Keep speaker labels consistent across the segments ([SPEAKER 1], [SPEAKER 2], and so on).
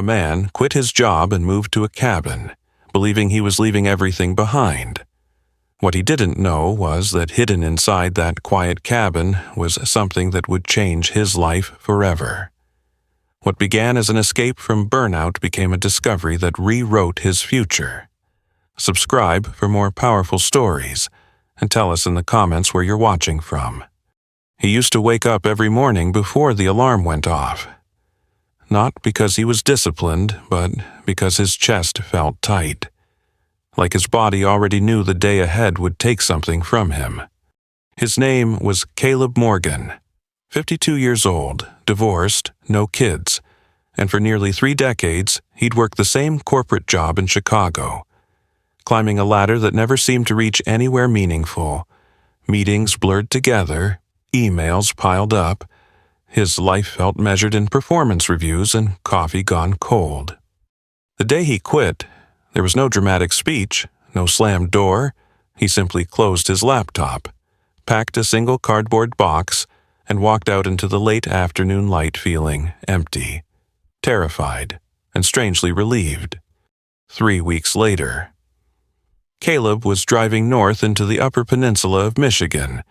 [SPEAKER 1] A man quit his job and moved to a cabin, believing he was leaving everything behind. What he didn't know was that hidden inside that quiet cabin was something that would change his life forever. What began as an escape from burnout became a discovery that rewrote his future. Subscribe for more powerful stories, and tell us in the comments where you're watching from. He used to wake up every morning before the alarm went off. Not because he was disciplined, but because his chest felt tight. Like his body already knew the day ahead would take something from him. His name was Caleb Morgan, 52 years old, divorced, no kids, and for nearly 3 decades, he'd worked the same corporate job in Chicago, climbing a ladder that never seemed to reach anywhere meaningful. Meetings blurred together, emails piled up. His life felt measured in performance reviews and coffee gone cold. The day he quit, there was no dramatic speech, no slammed door. He simply closed his laptop, packed a single cardboard box, and walked out into the late afternoon light feeling empty, terrified, and strangely relieved. 3 weeks later, Caleb was driving north into the Upper Peninsula of Michigan,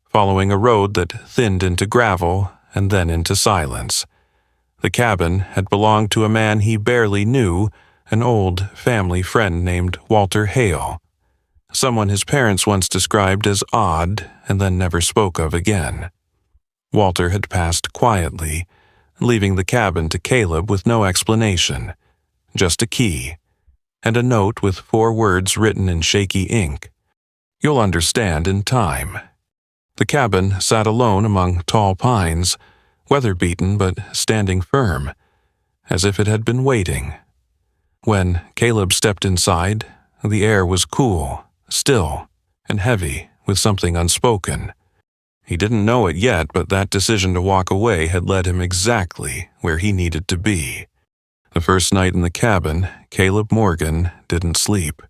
[SPEAKER 1] following a road that thinned into gravel and then into silence. The cabin had belonged to a man he barely knew, an old family friend named Walter Hale, someone his parents once described as odd and then never spoke of again. Walter had passed quietly, leaving the cabin to Caleb with no explanation, just a key, and a note with 4 words written in shaky ink. "You'll understand in time." The cabin sat alone among tall pines, weather-beaten but standing firm, as if it had been waiting. When Caleb stepped inside, the air was cool, still, and heavy with something unspoken. He didn't know it yet, but that decision to walk away had led him exactly where he needed to be. The first night in the cabin, Caleb Morgan didn't sleep.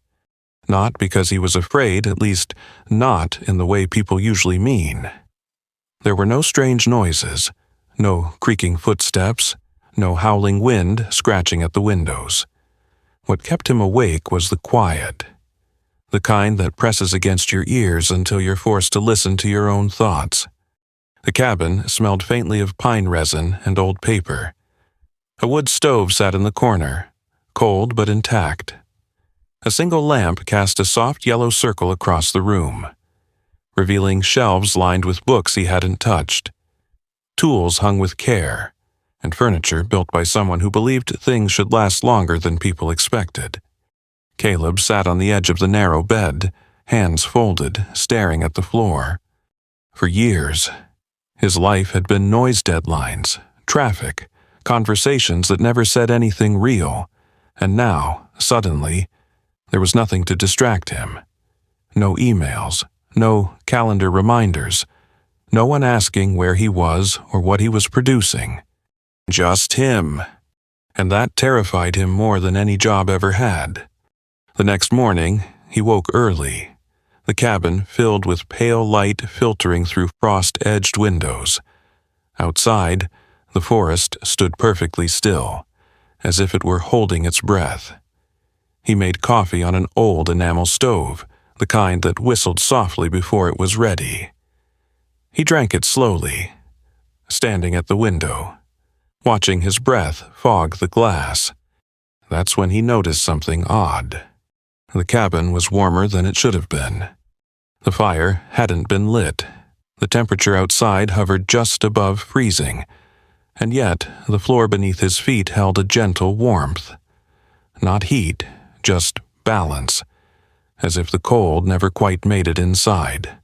[SPEAKER 1] Not because he was afraid, at least not in the way people usually mean. There were no strange noises, no creaking footsteps, no howling wind scratching at the windows. What kept him awake was the quiet, the kind that presses against your ears until you're forced to listen to your own thoughts. The cabin smelled faintly of pine resin and old paper. A wood stove sat in the corner, cold but intact. A single lamp cast a soft yellow circle across the room, revealing shelves lined with books he hadn't touched, tools hung with care, and furniture built by someone who believed things should last longer than people expected. Caleb sat on the edge of the narrow bed, hands folded, staring at the floor. For years, his life had been noise deadlines, traffic, conversations that never said anything real, and now, suddenly, there was nothing to distract him. No emails, no calendar reminders, no one asking where he was or what he was producing. Just him. And that terrified him more than any job ever had. The next morning, he woke early, the cabin filled with pale light filtering through frost-edged windows. Outside, the forest stood perfectly still, as if it were holding its breath. He made coffee on an old enamel stove, the kind that whistled softly before it was ready. He drank it slowly, standing at the window, watching his breath fog the glass. That's when he noticed something odd. The cabin was warmer than it should have been. The fire hadn't been lit. The temperature outside hovered just above freezing, and yet the floor beneath his feet held a gentle warmth. Not heat, just balance, as if the cold never quite made it inside.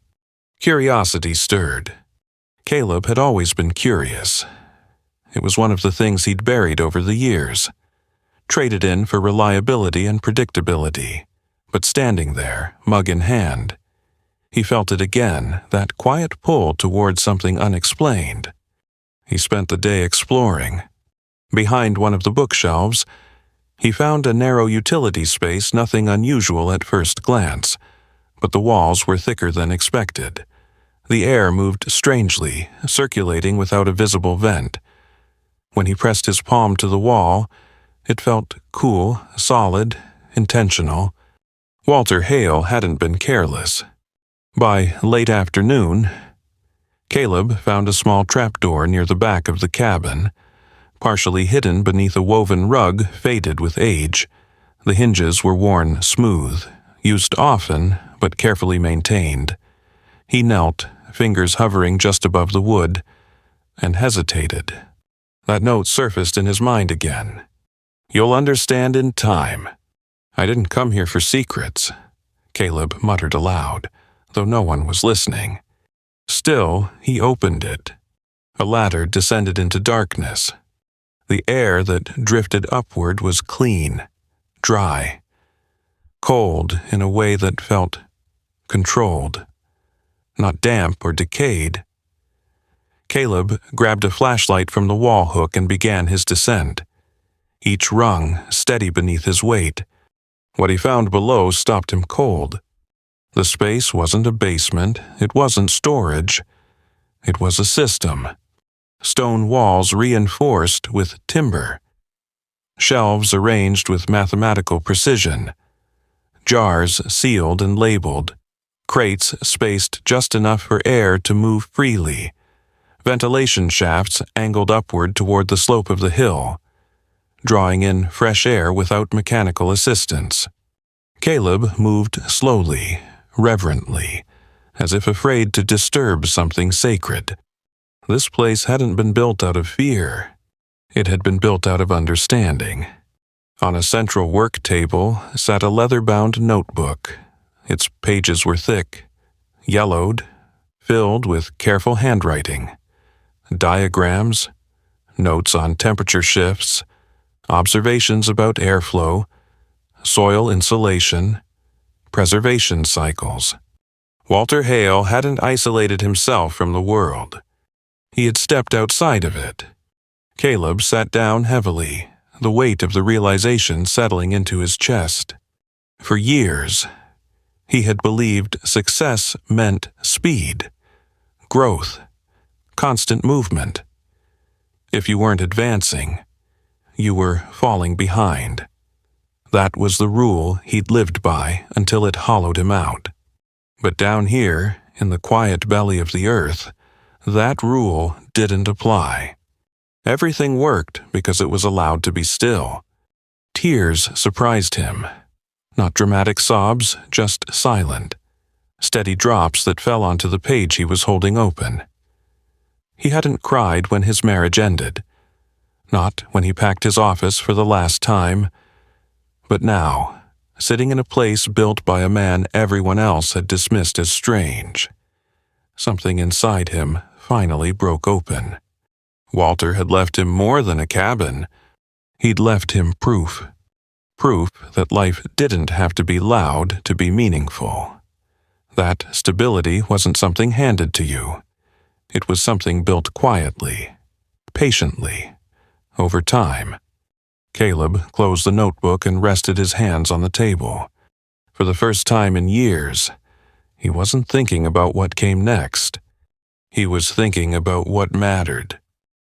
[SPEAKER 1] Curiosity stirred. Caleb had always been curious. It was one of the things he'd buried over the years, traded in for reliability and predictability. But standing there, mug in hand, he felt it again, that quiet pull towards something unexplained. He spent the day exploring. Behind one of the bookshelves, he found a narrow utility space, nothing unusual at first glance, but the walls were thicker than expected. The air moved strangely, circulating without a visible vent. When he pressed his palm to the wall, It felt cool, solid, intentional. Walter Hale hadn't been careless. By late afternoon, Caleb found a small trapdoor near the back of the cabin, partially hidden beneath a woven rug faded with age. The hinges were worn smooth, used often, but carefully maintained. He knelt, fingers hovering just above the wood, and hesitated. That note surfaced in his mind again. "You'll understand in time. I didn't come here for secrets," Caleb muttered aloud, though no one was listening. Still, he opened it. A ladder descended into darkness. The air that drifted upward was clean, dry, cold in a way that felt controlled, not damp or decayed. Caleb grabbed a flashlight from the wall hook and began his descent, each rung steady beneath his weight. What he found below stopped him cold. The space wasn't a basement, it wasn't storage. It was a system. Stone walls reinforced with timber. Shelves arranged with mathematical precision. Jars sealed and labeled. Crates spaced just enough for air to move freely. Ventilation shafts angled upward toward the slope of the hill, drawing in fresh air without mechanical assistance. Caleb moved slowly, reverently, as if afraid to disturb something sacred. This place hadn't been built out of fear. It had been built out of understanding. On a central work table sat a leather-bound notebook. Its pages were thick, yellowed, filled with careful handwriting. Diagrams, notes on temperature shifts, observations about airflow, soil insulation, preservation cycles. Walter Hale hadn't isolated himself from the world. He had stepped outside of it. Caleb sat down heavily, the weight of the realization settling into his chest. For years, he had believed success meant speed, growth, constant movement. If you weren't advancing, you were falling behind. That was the rule he'd lived by until it hollowed him out. But down here, in the quiet belly of the earth, that rule didn't apply. Everything worked because it was allowed to be still. Tears surprised him. Not dramatic sobs, just silent, steady drops that fell onto the page he was holding open. He hadn't cried when his marriage ended, not when he packed his office for the last time, but now, sitting in a place built by a man everyone else had dismissed as strange, something inside him finally broke open. Walter had left him more than a cabin. He'd left him proof. Proof that life didn't have to be loud to be meaningful. That stability wasn't something handed to you. It was something built quietly, patiently, over time. Caleb closed the notebook and rested his hands on the table. For the first time in years, he wasn't thinking about what came next. He was thinking about what mattered.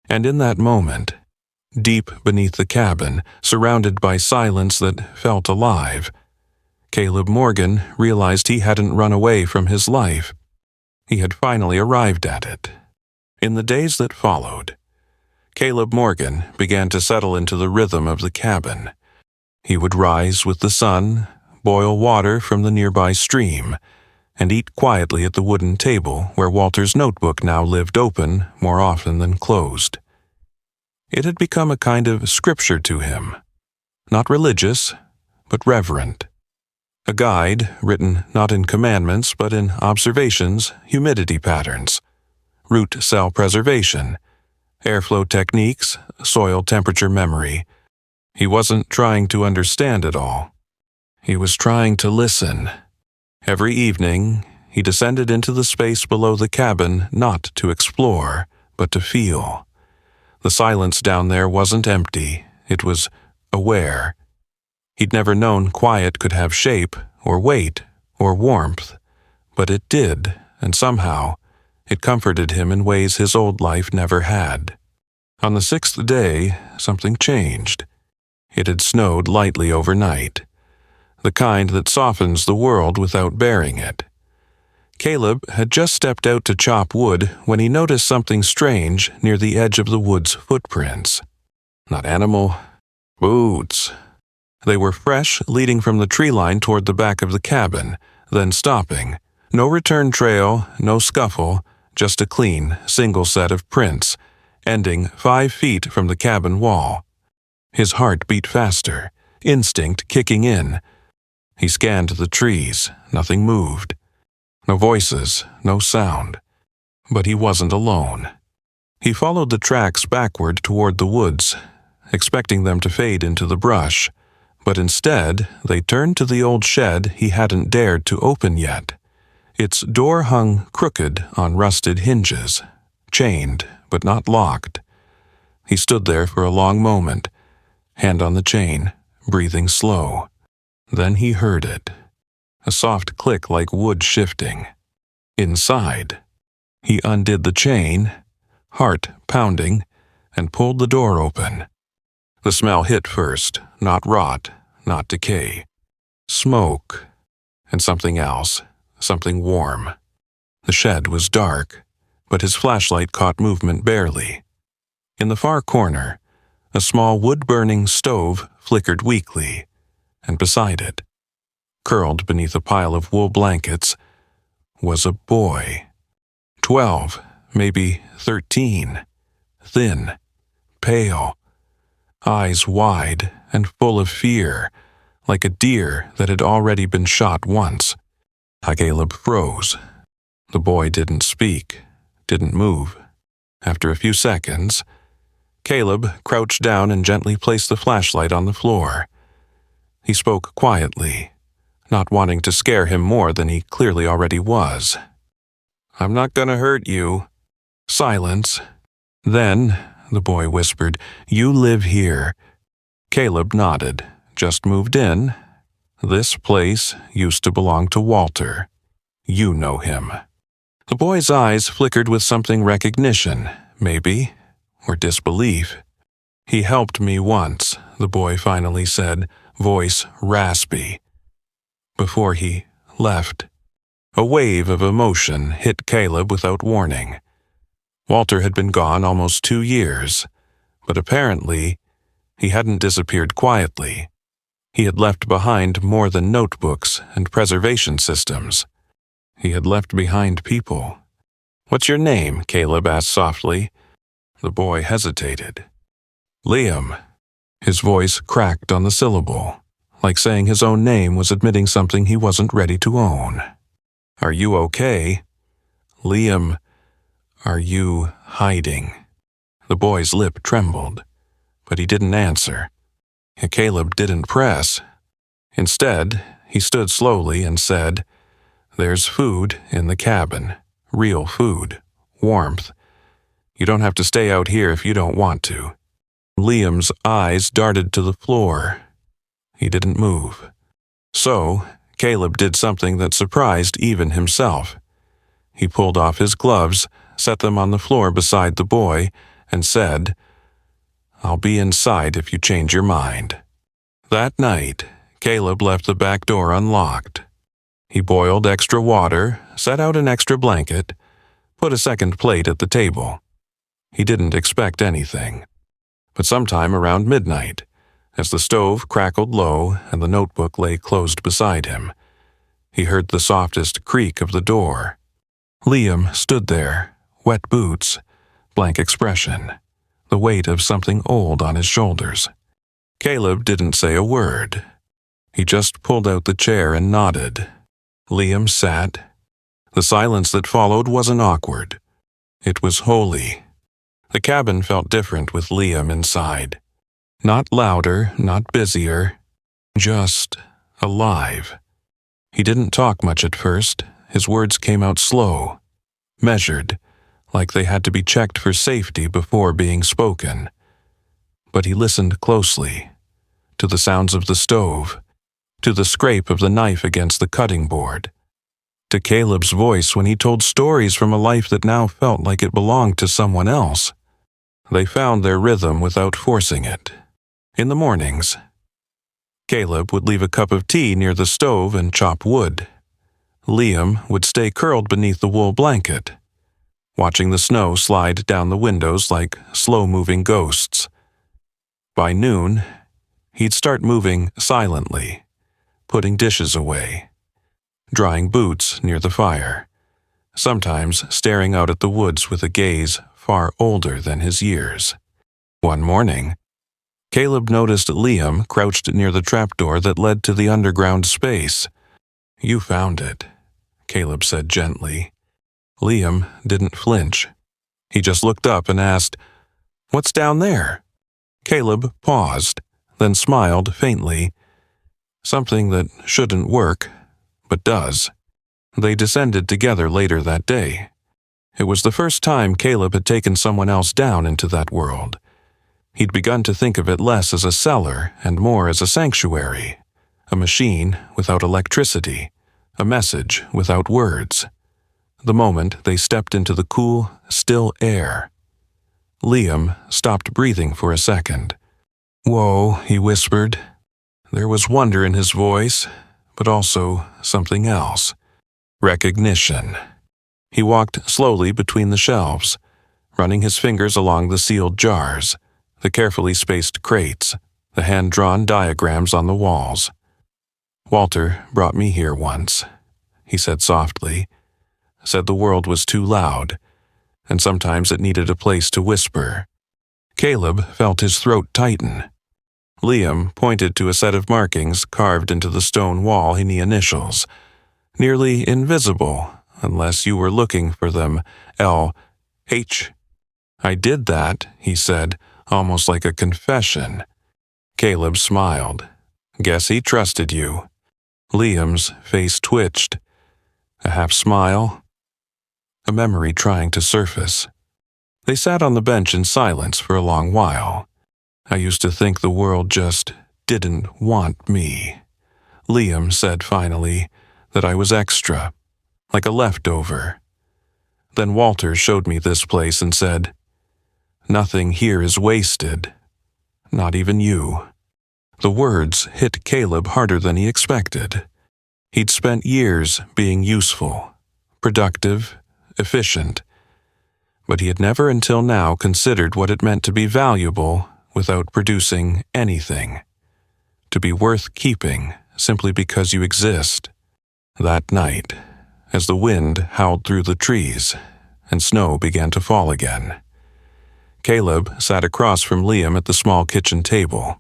[SPEAKER 1] And in that moment, deep beneath the cabin, surrounded by silence that felt alive, Caleb Morgan realized he hadn't run away from his life. He had finally arrived at it. In the days that followed, Caleb Morgan began to settle into the rhythm of the cabin. He would rise with the sun, boil water from the nearby stream, and eat quietly at the wooden table where Walter's notebook now lived open more often than closed. It had become a kind of scripture to him, not religious, but reverent. A guide written not in commandments but in observations, humidity patterns, root cell preservation, airflow techniques, soil temperature memory. He wasn't trying to understand it all. He was trying to listen. Every evening, he descended into the space below the cabin not to explore, but to feel. The silence down there wasn't empty, it was aware. He'd never known quiet could have shape, or weight, or warmth, but it did, and somehow, it comforted him in ways his old life never had. On the 6th day, something changed. It had snowed lightly overnight, the kind that softens the world without bearing it. Caleb had just stepped out to chop wood when he noticed something strange near the edge of the wood's footprints. Not animal, boots. They were fresh, leading from the tree line toward the back of the cabin, then stopping. No return trail, no scuffle, just a clean, single set of prints, ending 5 feet from the cabin wall. His heart beat faster, instinct kicking in. He scanned the trees. Nothing moved. No voices, no sound. But he wasn't alone. He followed the tracks backward toward the woods, expecting them to fade into the brush, but instead they turned to the old shed he hadn't dared to open yet. Its door hung crooked on rusted hinges, chained but not locked. He stood there for a long moment, hand on the chain, breathing slow. Then he heard it, a soft click like wood shifting. Inside. He undid the chain, heart pounding, and pulled the door open. The smell hit first, not rot, not decay. Smoke, and something else, something warm. The shed was dark, but his flashlight caught movement barely. In the far corner, a small wood-burning stove flickered weakly, and beside it, curled beneath a pile of wool blankets, was a boy. 12, maybe 13, thin, pale, eyes wide and full of fear, like a deer that had already been shot once. Caleb froze. The boy didn't speak, didn't move. After a few seconds, Caleb crouched down and gently placed the flashlight on the floor. He spoke quietly, not wanting to scare him more than he clearly already was. "I'm not gonna hurt you." Silence. Then, the boy whispered, "You live here." Caleb nodded. "Just moved in. This place used to belong to Walter. You know him." The boy's eyes flickered with something recognition, maybe, or disbelief. "He helped me once," the boy finally said, voice raspy. Before he left. A wave of emotion hit Caleb without warning. Walter had been gone almost 2 years, but apparently he hadn't disappeared quietly. He had left behind more than notebooks and preservation systems. He had left behind people. "What's your name?" Caleb asked softly. The boy hesitated. "Liam." His voice cracked on the syllable, like saying his own name was admitting something he wasn't ready to own. "Are you okay?" "Liam, are you hiding?" The boy's lip trembled, but he didn't answer. Caleb didn't press. Instead, he stood slowly and said, "There's food in the cabin, real food, warmth. You don't have to stay out here if you don't want to." Liam's eyes darted to the floor. He didn't move. So, Caleb did something that surprised even himself. He pulled off his gloves, set them on the floor beside the boy, and said, "I'll be inside if you change your mind." That night, Caleb left the back door unlocked. He boiled extra water, set out an extra blanket, put a second plate at the table. He didn't expect anything. But sometime around midnight, as the stove crackled low and the notebook lay closed beside him, he heard the softest creak of the door. Liam stood there, wet boots, blank expression, the weight of something old on his shoulders. Caleb didn't say a word. He just pulled out the chair and nodded. Liam sat. The silence that followed wasn't awkward. It was holy. The cabin felt different with Liam inside. Not louder, not busier, just alive. He didn't talk much at first. His words came out slow, measured, like they had to be checked for safety before being spoken. But he listened closely, to the sounds of the stove, to the scrape of the knife against the cutting board, to Caleb's voice when he told stories from a life that now felt like it belonged to someone else. They found their rhythm without forcing it. In the mornings, Caleb would leave a cup of tea near the stove and chop wood. Liam would stay curled beneath the wool blanket, watching the snow slide down the windows like slow-moving ghosts. By noon, he'd start moving silently, putting dishes away, drying boots near the fire, sometimes staring out at the woods with a gaze far older than his years. One morning, Caleb noticed Liam crouched near the trapdoor that led to the underground space. "You found it," Caleb said gently. Liam didn't flinch. He just looked up and asked, "What's down there?" Caleb paused, then smiled faintly. "Something that shouldn't work, but does." They descended together later that day. It was the first time Caleb had taken someone else down into that world. He'd begun to think of it less as a cellar and more as a sanctuary, a machine without electricity, a message without words. The moment they stepped into the cool, still air, Liam stopped breathing for a second. "Whoa," he whispered. There was wonder in his voice, but also something else. Recognition. He walked slowly between the shelves, running his fingers along the sealed jars, the carefully spaced crates, the hand-drawn diagrams on the walls. "Walter brought me here once," he said softly. Said the world was too loud, and sometimes it needed a place to whisper. Caleb felt his throat tighten. Liam pointed to a set of markings carved into the stone wall in the initials, nearly invisible unless you were looking for them. L.H. "I did that," he said, almost like a confession. Caleb smiled. "Guess he trusted you." Liam's face twitched. A half smile, a memory trying to surface. They sat on the bench in silence for a long while. "I used to think the world just didn't want me," Liam said finally, "that I was extra, like a leftover. Then Walter showed me this place and said, 'Nothing here is wasted, not even you.'" The words hit Caleb harder than he expected. He'd spent years being useful, productive, efficient, but he had never until now considered what it meant to be valuable without producing anything, to be worth keeping simply because you exist. That night, as the wind howled through the trees and snow began to fall again, Caleb sat across from Liam at the small kitchen table.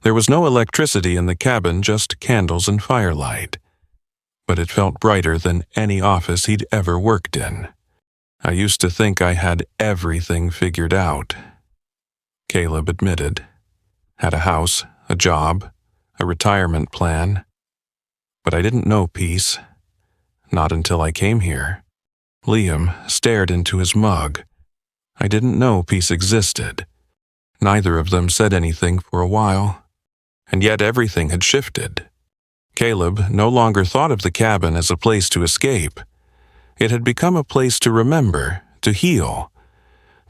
[SPEAKER 1] There was no electricity in the cabin, just candles and firelight, but it felt brighter than any office he'd ever worked in. "I used to think I had everything figured out," Caleb admitted. "Had a house, a job, a retirement plan. But I didn't know peace. Not until I came here." Liam stared into his mug. "I didn't know peace existed." Neither of them said anything for a while, and yet everything had shifted. Caleb no longer thought of the cabin as a place to escape. It had become a place to remember, to heal,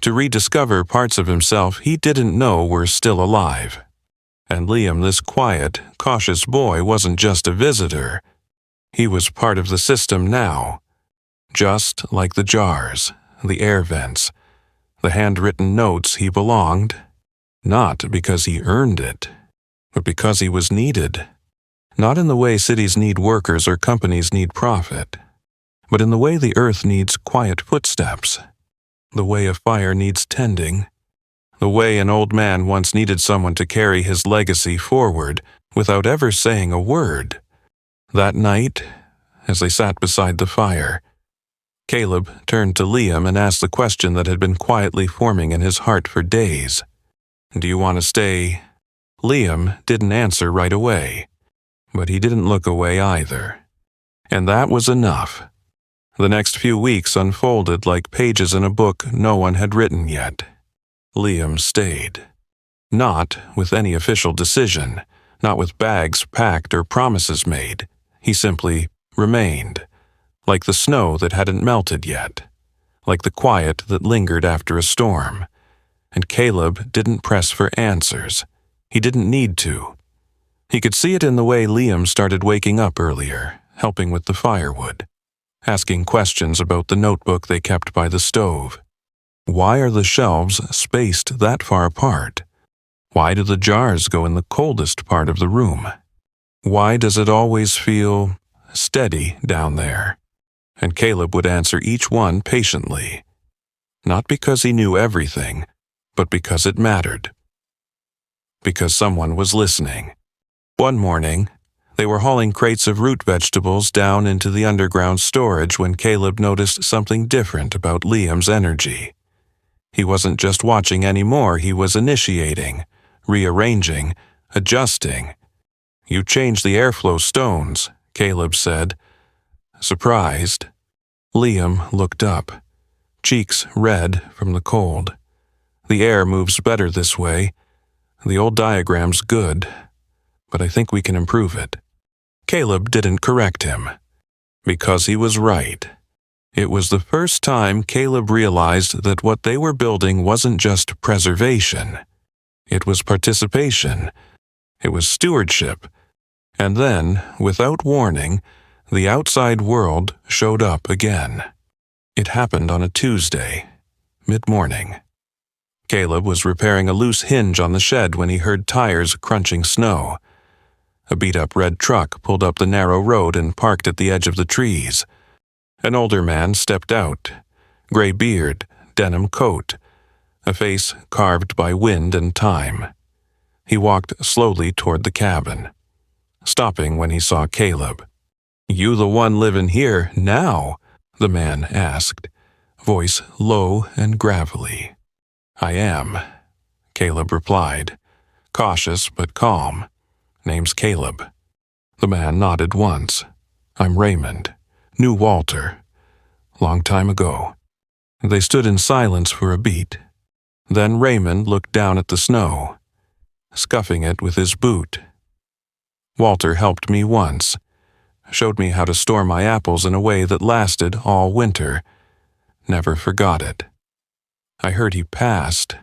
[SPEAKER 1] to rediscover parts of himself he didn't know were still alive. And Liam, this quiet, cautious boy, wasn't just a visitor. He was part of the system now, just like the jars, the air vents, the handwritten notes. He belonged, not because he earned it, but because he was needed. Not in the way cities need workers or companies need profit, but in the way the earth needs quiet footsteps, the way a fire needs tending, the way an old man once needed someone to carry his legacy forward without ever saying a word. That night, as they sat beside the fire, Caleb turned to Liam and asked the question that had been quietly forming in his heart for days. "Do you want to stay?" Liam didn't answer right away, but he didn't look away either. And that was enough. The next few weeks unfolded like pages in a book no one had written yet. Liam stayed. Not with any official decision, not with bags packed or promises made. He simply remained, like the snow that hadn't melted yet, like the quiet that lingered after a storm. And Caleb didn't press for answers. He didn't need to. He could see it in the way Liam started waking up earlier, helping with the firewood, asking questions about the notebook they kept by the stove. Why are the shelves spaced that far apart? Why do the jars go in the coldest part of the room? Why does it always feel steady down there? And Caleb would answer each one patiently, not because he knew everything, but because it mattered. Because someone was listening. One morning, they were hauling crates of root vegetables down into the underground storage when Caleb noticed something different about Liam's energy. He wasn't just watching anymore, he was initiating, rearranging, adjusting. "You changed the airflow stones," Caleb said. Surprised, Liam looked up, cheeks red from the cold. "The air moves better this way. The old diagram's good, but I think we can improve it." Caleb didn't correct him, because he was right. It was the first time Caleb realized that what they were building wasn't just preservation. It was participation. It was stewardship. And then, without warning, the outside world showed up again. It happened on a Tuesday, mid-morning. Caleb was repairing a loose hinge on the shed when he heard tires crunching snow. A beat-up red truck pulled up the narrow road and parked at the edge of the trees. An older man stepped out, gray beard, denim coat, a face carved by wind and time. He walked slowly toward the cabin, stopping when he saw Caleb. "You the one livin' here now?" the man asked, voice low and gravelly. "I am," Caleb replied, cautious but calm. "Name's Caleb." The man nodded once. "I'm Raymond. Knew Walter. Long time ago." They stood in silence for a beat. Then Raymond looked down at the snow, scuffing it with his boot. "Walter helped me once. Showed me how to store my apples in a way that lasted all winter. Never forgot it. I heard he passed.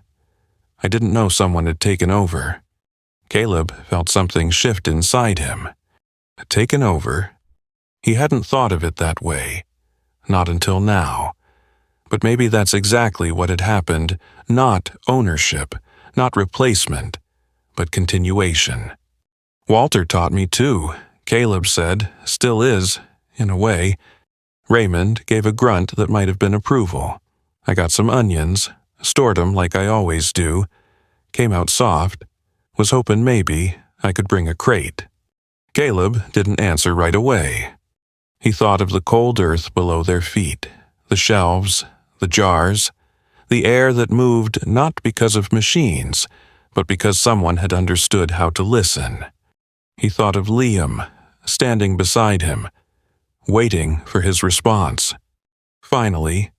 [SPEAKER 1] I didn't know someone had taken over." Caleb felt something shift inside him. Taken over? He hadn't thought of it that way. Not until now. But maybe that's exactly what had happened. Not ownership, not replacement, but continuation. "Walter taught me too," Caleb said. "Still is, in a way." Raymond gave a grunt that might have been approval. "I got some onions, stored 'em like I always do. Came out soft. Was hoping maybe I could bring a crate." Caleb didn't answer right away. He thought of the cold earth below their feet, the shelves, the jars, the air that moved not because of machines, but because someone had understood how to listen. He thought of Liam, standing beside him, waiting for his response. Finally,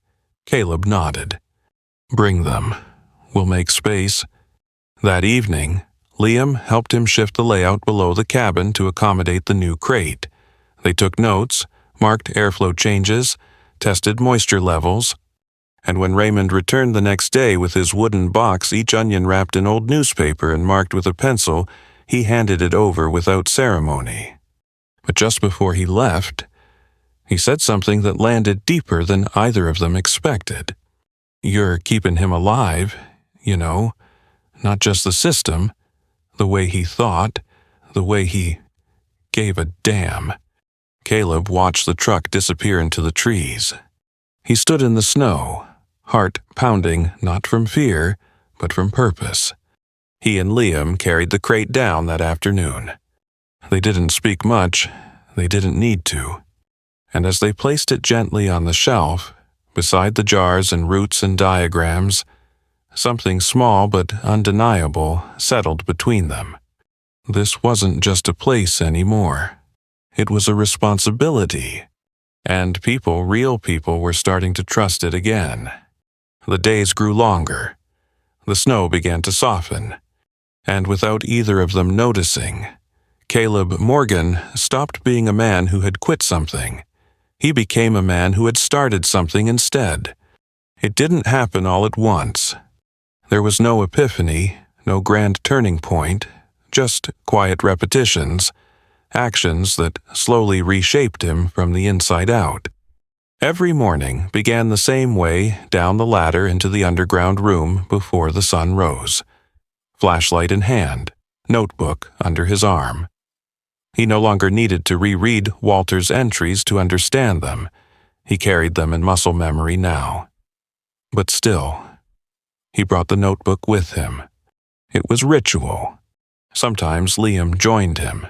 [SPEAKER 1] Caleb nodded. "Bring them. We'll make space." That evening, Liam helped him shift the layout below the cabin to accommodate the new crate. They took notes, marked airflow changes, tested moisture levels, and when Raymond returned the next day with his wooden box, each onion wrapped in old newspaper and marked with a pencil, he handed it over without ceremony. But just before he left, he said something that landed deeper than either of them expected. "You're keeping him alive, you know, not just the system, the way he thought, the way he gave a damn." Caleb watched the truck disappear into the trees. He stood in the snow, heart pounding not from fear, but from purpose. He and Liam carried the crate down that afternoon. They didn't speak much, they didn't need to. And as they placed it gently on the shelf, beside the jars and roots and diagrams, something small but undeniable settled between them. This wasn't just a place anymore. It was a responsibility. And people, real people, were starting to trust it again. The days grew longer. The snow began to soften. And without either of them noticing, Caleb Morgan stopped being a man who had quit something. He became a man who had started something instead. It didn't happen all at once. There was no epiphany, no grand turning point, just quiet repetitions, actions that slowly reshaped him from the inside out. Every morning began the same way down the ladder into the underground room before the sun rose. Flashlight in hand, notebook under his arm. He no longer needed to reread Walter's entries to understand them. He carried them in muscle memory now. But still, he brought the notebook with him. It was ritual. Sometimes Liam joined him,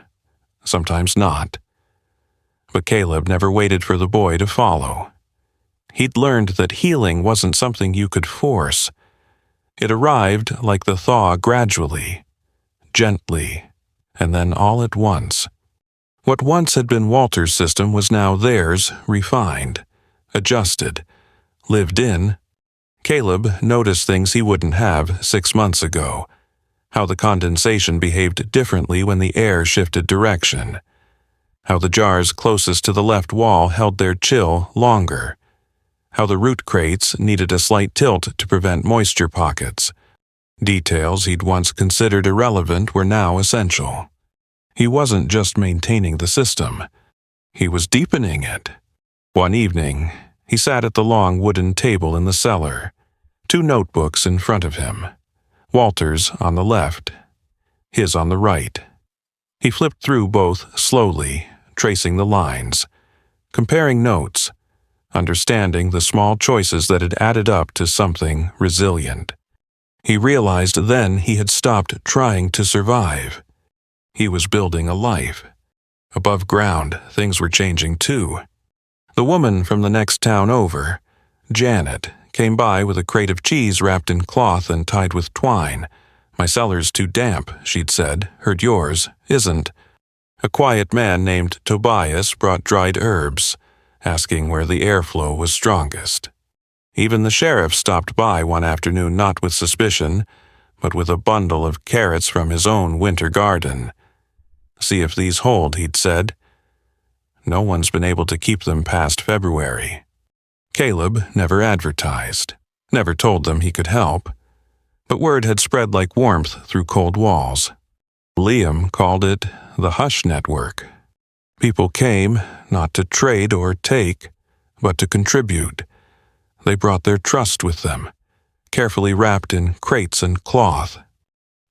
[SPEAKER 1] sometimes not. But Caleb never waited for the boy to follow. He'd learned that healing wasn't something you could force. It arrived like the thaw gradually, gently, and then all at once. What once had been Walter's system was now theirs, refined, adjusted, lived in. Caleb noticed things he wouldn't have 6 months ago. How the condensation behaved differently when the air shifted direction. How the jars closest to the left wall held their chill longer. How the root crates needed a slight tilt to prevent moisture pockets. Details he'd once considered irrelevant were now essential. He wasn't just maintaining the system. He was deepening it. One evening, he sat at the long wooden table in the cellar, 2 notebooks in front of him. Walter's on the left, his on the right. He flipped through both slowly, tracing the lines, comparing notes, understanding the small choices that had added up to something resilient. He realized then he had stopped trying to survive. He was building a life. Above ground, things were changing too. The woman from the next town over, Janet, came by with a crate of cheese wrapped in cloth and tied with twine. "My cellar's too damp," she'd said. "Heard yours isn't." A quiet man named Tobias brought dried herbs, asking where the airflow was strongest. Even the sheriff stopped by one afternoon not with suspicion, but with a bundle of carrots from his own winter garden. "See if these hold," he'd said. No one's been able to keep them past February. Caleb never advertised, never told them he could help, but word had spread like warmth through cold walls. Liam called it the Hush Network. People came, not to trade or take, but to contribute. They brought their trust with them, carefully wrapped in crates and cloth.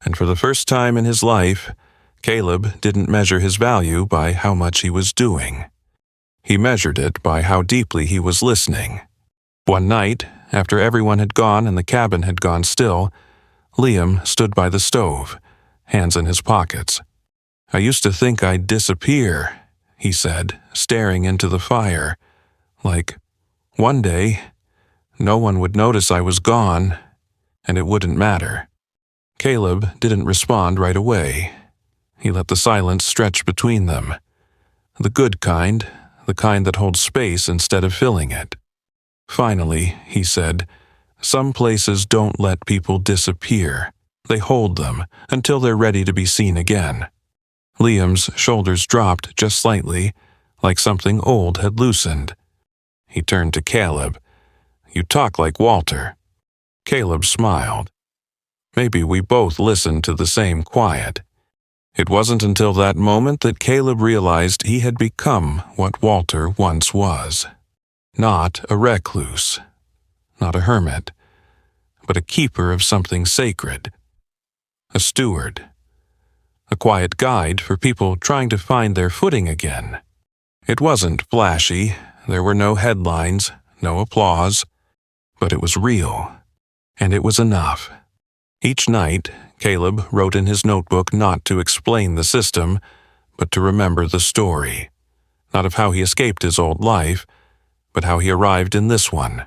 [SPEAKER 1] And for the first time in his life, Caleb didn't measure his value by how much he was doing. He measured it by how deeply he was listening. One night, after everyone had gone and the cabin had gone still, Liam stood by the stove, hands in his pockets. "I used to think I'd disappear," he said, staring into the fire. "Like, one day, no one would notice I was gone, and it wouldn't matter." Caleb didn't respond right away. He let the silence stretch between them. The good kind, the kind that holds space instead of filling it. Finally, he said, "Some places don't let people disappear. They hold them until they're ready to be seen again." Liam's shoulders dropped just slightly, like something old had loosened. He turned to Caleb. "You talk like Walter." Caleb smiled. Maybe we both listened to the same quiet. It wasn't until that moment that Caleb realized he had become what Walter once was. Not a recluse, not a hermit, but a keeper of something sacred. A steward. A quiet guide for people trying to find their footing again. It wasn't flashy, there were no headlines, no applause, but it was real, and it was enough. Each night, Caleb wrote in his notebook not to explain the system, but to remember the story. Not of how he escaped his old life, but how he arrived in this one.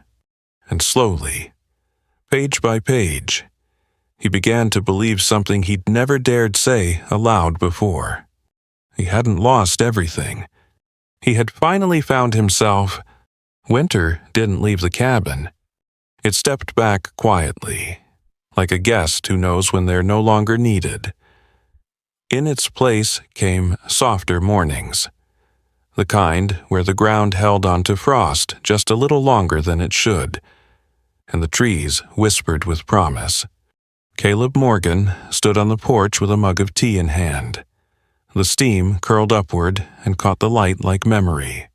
[SPEAKER 1] And slowly, page by page, he began to believe something he'd never dared say aloud before. He hadn't lost everything. He had finally found himself. Winter didn't leave the cabin. It stepped back quietly, like a guest who knows when they're no longer needed. In its place came softer mornings, the kind where the ground held onto frost just a little longer than it should, and the trees whispered with promise. Caleb Morgan stood on the porch with a mug of tea in hand. The steam curled upward and caught the light like memory.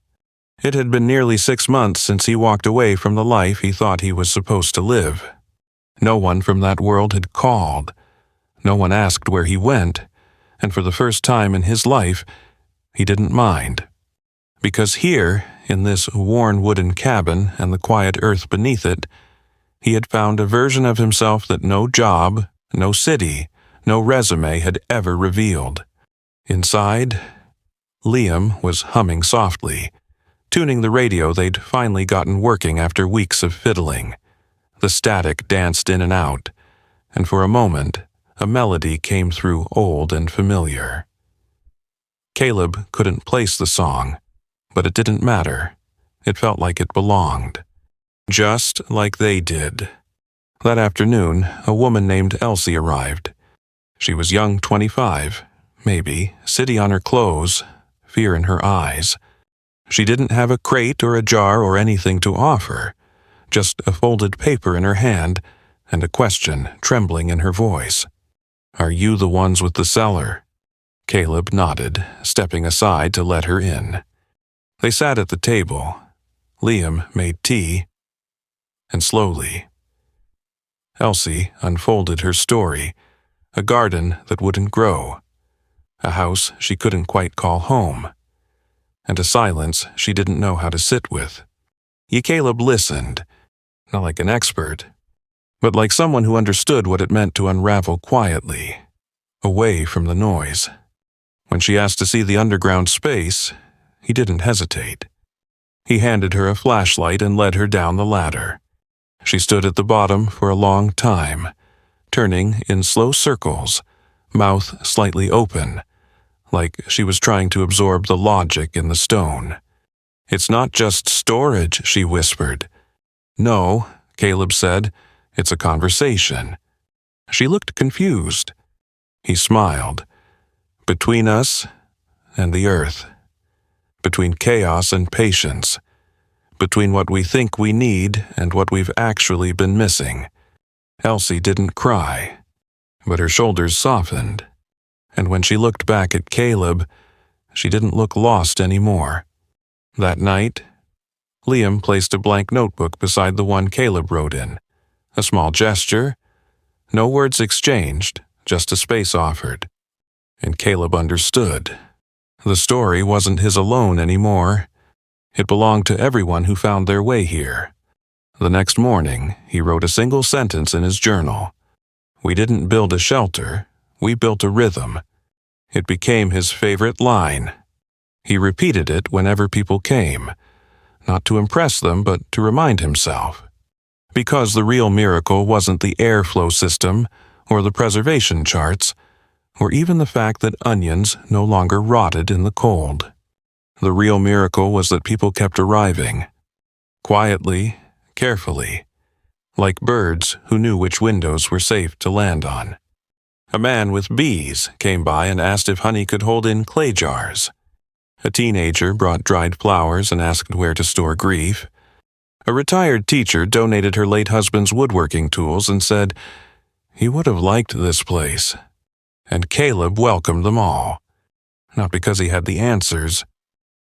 [SPEAKER 1] It had been nearly 6 months since he walked away from the life he thought he was supposed to live. No one from that world had called. No one asked where he went, and for the first time in his life, he didn't mind. Because here, in this worn wooden cabin and the quiet earth beneath it, he had found a version of himself that no job, no city, no resume had ever revealed. Inside, Liam was humming softly, tuning the radio they'd finally gotten working after weeks of fiddling. The static danced in and out, and for a moment, a melody came through old and familiar. Caleb couldn't place the song, but it didn't matter. It felt like it belonged. Just like they did. That afternoon, a woman named Elsie arrived. She was young, 25, maybe, city on her clothes, fear in her eyes. She didn't have a crate or a jar or anything to offer, just a folded paper in her hand and a question trembling in her voice. "Are you the ones with the cellar?" Caleb nodded, stepping aside to let her in. They sat at the table. Liam made tea, and slowly, Elsie unfolded her story, a garden that wouldn't grow, a house she couldn't quite call home, and a silence she didn't know how to sit with. Caleb listened, not like an expert, but like someone who understood what it meant to unravel quietly, away from the noise. When she asked to see the underground space, he didn't hesitate. He handed her a flashlight and led her down the ladder. She stood at the bottom for a long time, turning in slow circles, mouth slightly open, like she was trying to absorb the logic in the stone. "It's not just storage," she whispered. "No," Caleb said, "it's a conversation." She looked confused. He smiled. "Between us and the earth. Between chaos and patience. Between what we think we need and what we've actually been missing." Elsie didn't cry, but her shoulders softened, and when she looked back at Caleb, she didn't look lost anymore. That night, Liam placed a blank notebook beside the one Caleb wrote in. A small gesture, no words exchanged, just a space offered. And Caleb understood. The story wasn't his alone anymore. It belonged to everyone who found their way here. The next morning, he wrote a single sentence in his journal. "We didn't build a shelter, we built a rhythm." It became his favorite line. He repeated it whenever people came, not to impress them, but to remind himself. Because the real miracle wasn't the airflow system, or the preservation charts, or even the fact that onions no longer rotted in the cold. The real miracle was that people kept arriving. Quietly, carefully, like birds who knew which windows were safe to land on. A man with bees came by and asked if honey could hold in clay jars. A teenager brought dried flowers and asked where to store grief. A retired teacher donated her late husband's woodworking tools and said he would have liked this place. And Caleb welcomed them all, not because he had the answers,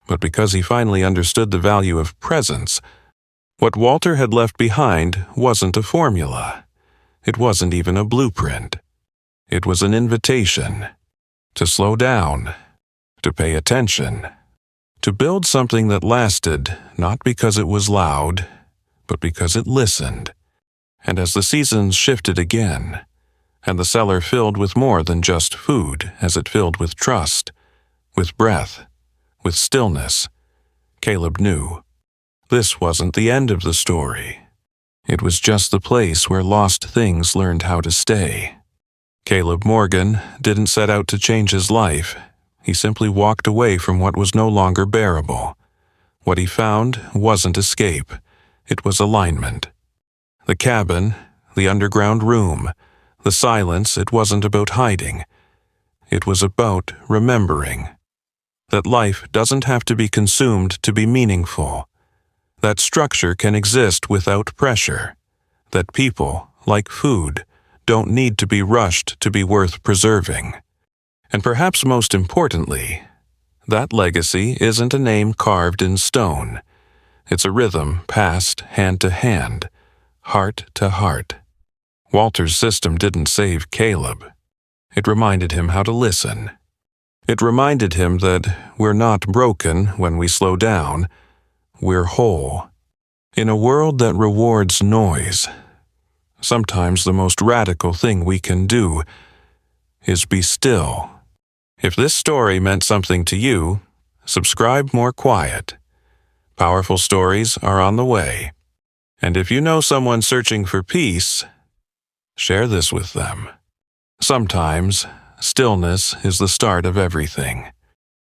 [SPEAKER 1] but because he finally understood the value of presence. What Walter had left behind wasn't a formula. It wasn't even a blueprint. It was an invitation to slow down, to pay attention, to build something that lasted not because it was loud, but because it listened. And as the seasons shifted again, and the cellar filled with more than just food as it filled with trust, with breath, with stillness, Caleb knew this wasn't the end of the story. It was just the place where lost things learned how to stay. Caleb Morgan didn't set out to change his life. He simply walked away from what was no longer bearable. What he found wasn't escape. It was alignment. The cabin, the underground room, the silence, it wasn't about hiding. It was about remembering. That life doesn't have to be consumed to be meaningful. That structure can exist without pressure. That people, like food, don't need to be rushed to be worth preserving. And perhaps most importantly, that legacy isn't a name carved in stone. It's a rhythm passed hand to hand, heart to heart. Walter's system didn't save Caleb. It reminded him how to listen. It reminded him that we're not broken when we slow down. We're whole. In a world that rewards noise, sometimes the most radical thing we can do is be still. If this story meant something to you, subscribe more quiet. Powerful stories are on the way. And if you know someone searching for peace, share this with them. Sometimes, stillness is the start of everything.